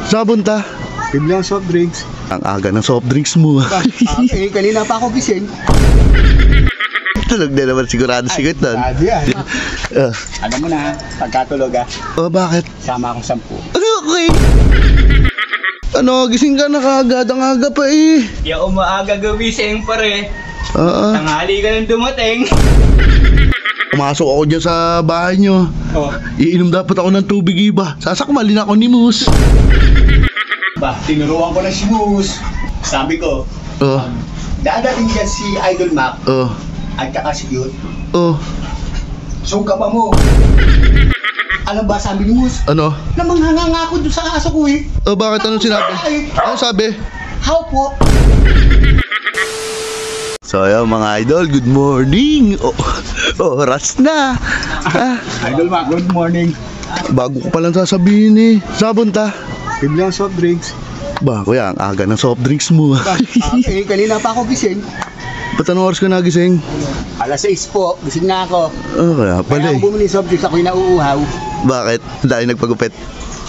Sabon ta. Bibili ang soft drinks. Ang aga ng soft drinks mo. Kanina pa ako gising. Tulog na naman sigurado sigot nun. Sabi yan. Alam mo na, pagkatulog Oh, bakit? sama akong 10. Okay. Ano, gising ka na kaagad. Ang aga pa eh. Di ako maaga gawising pare. Oo. Tanghali ka nang dumating. Pumasok ako dyan sa bahay nyo. Oh. Iinom dapat ako ng tubig iba. Sasakmalin ako ni Moose. Ba, tinuruan ko na si Moose. Sabi ko, Oh, dadating dyan si Idol Mac oh, at saka si Cute. oh. Sungka pa mo. Alam ba sabi ni Moose? Ano? Namanghanga nga ako doon sa aso ko eh. Oh, bakit? Anong sinabi? Ano sabi? How po? So ayun mga idol, good morning. Oras na. Idol Mac, good morning. Bago ko palang sasabihin eh. Sabon ta. Bibili ang soft drinks. Ba, kuya, ang aga ng soft drinks mo. Kanina pa ako gising. Ba't anong oras ka nagising? Alas 6 po, gising na ako. Oh, kaya pala Kaya eh. ako bumili soft drinks, ako'y nauuhaw. Bakit? Dahil nagpagupit.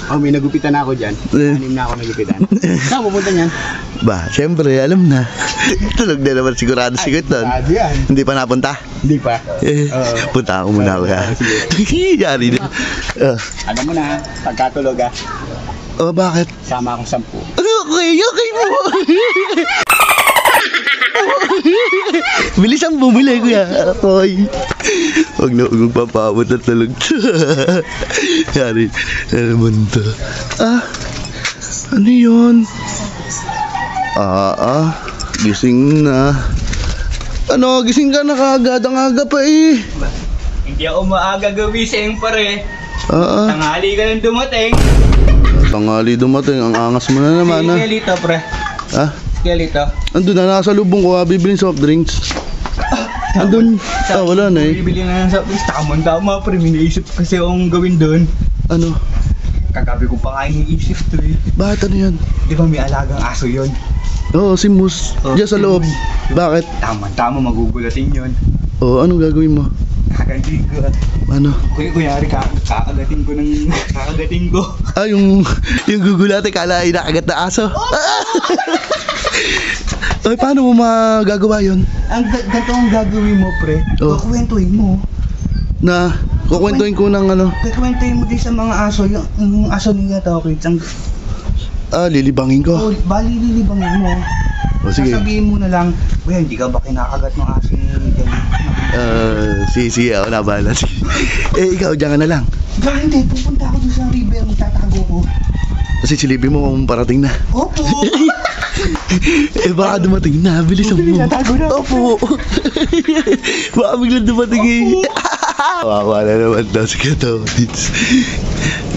Oh, may nagupitan na ako dyan. Anim na ako nagupitan. Saan pupunta niyan? Ba, syempre, alam na. Tulog na naman sigurado sigot nun. Sabi yan. Hindi pa napunta? Hindi pa. Punta ako muna kuya. Yari na. Alam mo na, pagkatulog Oh, bakit? sama akong 10. Okay mo. Bilis ang bumili kuya. Akoy. Huwag na huwag magpapabot at talog. Yari. Ano naman to? Ano yun? Gising na. Ano, gising ka na kaagad. Ang aga pa eh. Hindi ako maaga gawising pare. Ah. Tanghali ka nang dumating. Tanghali dumating. Ang angas mo na naman Si Kelito pre. Ha? Kelito. Andun na, nasa lubong ko bibilin soft drinks. Andun. Wala na eh. Bibili na sa place. Tama pre. Minaisip kasi akong gawin doon. Ano? Kagabi ko pa nga iniisip to eh. Bakit ano yan? Di ba may alagang aso yun? Oo, si Moose. Diyan sa loob. Bakit? Tama magugulatin yun. Oo, anong gagawin mo? Kakagatin ko. Ano? Kuyari kakagatin ko. Yung gugulate kala ay nakagat na aso. Ay, paano mo magagawa yun? Ganito ang gagawin mo pre. Oh. Kukwentuhin mo. Na, kukwentuhin ko ng ano? Kukwentuhin mo din sa mga aso. Yung aso nila tawag. Lilibangin ko. Bali lilibangin mo. O sige. Sasabihin mo na lang, well, hindi ka ba kinakagat ng aso ni sige, ako na bahala. Ikaw, diyan ka na lang. Hindi, pupunta ako doon sa river, magtatago ko. Kasi silipin mo kung parating na. Opo! Baka dumating na, bilisan mo. Natago na. Opo! Baka biglang dumating eh. Wawa na naman daw si Katodits.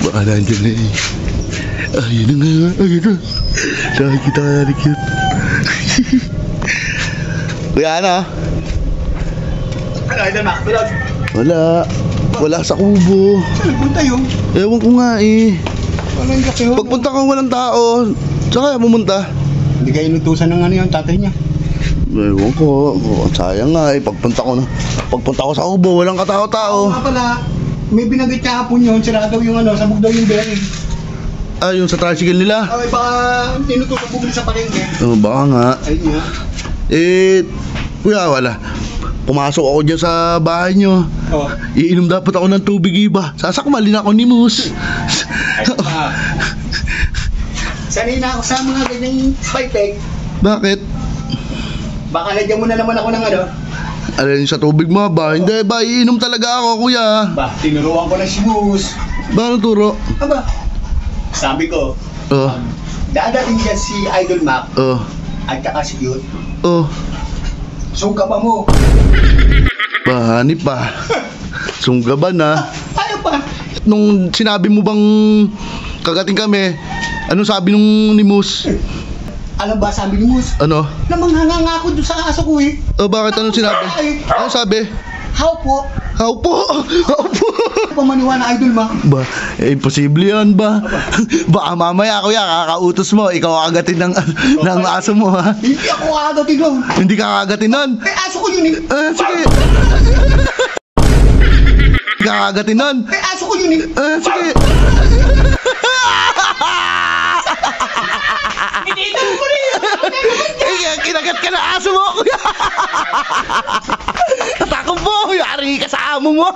Baka nandyan na eh. Ayun na nga, ayun na. Nakikita ka na ni Cute. Kuya, ano? Ano, Idol Mac, tulog? Wala sa kubo. Saan punta yun? Ewan ko nga eh. Walang kasi yun. Pagpunta kang walang tao, saan kaya pumunta? Hindi kayo inutusan ng ano yun, tatay niya. Ewan ko, sayang nga eh. Pagpunta ko sa kubo, walang katao-tao. Nga pala, may binagay kahapon yun, sira daw yung ano, sabog daw yung bearing. Yung sa tricycle nila? Ay, baka inutusan bumili sa palengke. Baka nga. Ayun nga. Kuya, wala. Pumasok ako dyan sa bahay nyo. Oh. Iinom dapat ako ng tubig iba. Sasakmalin ako ni Moose. Sanay na ako sa mga ganyang high-tech. Bakit? Baka lagyan mo na naman ako ng ano. Alin sa tubig mo ba? Hindi ba, iinom talaga ako kuya. Ba, tinuruan ko na si Moose. Ba, ano turo? Aba, sabi ko, Oh, dadating dyan si Idol Mac oh, at saka si Cute. oh. Sungka pa mo. Bahani pa. Sunggaban na. Ayaw pa. Nung sinabi mo bang kagating kami, anong sabi nung ni Moose? Alam ba sabi ni Moose? Ano? Namanghanga nga ako doon sa aso ko eh. Bakit? Anong sinabi? Anong sabi? How po? How po? How po? Pamaniwala Idol Mac. Ba, imposible yan ba? Baka mamaya kuya, kakautos mo, ikaw kagatin ng aso mo ha? Hindi ako kagatin doon. Hindi ka kagatin nun? Eh, aso ko yun eh. Sige. Kakagatin nun? Eh, aso ko yun eh. Sige. Kinita mo rin! Kinagat ka na aso mo, kuya! Natakot mo! Yari ka sa amo mo!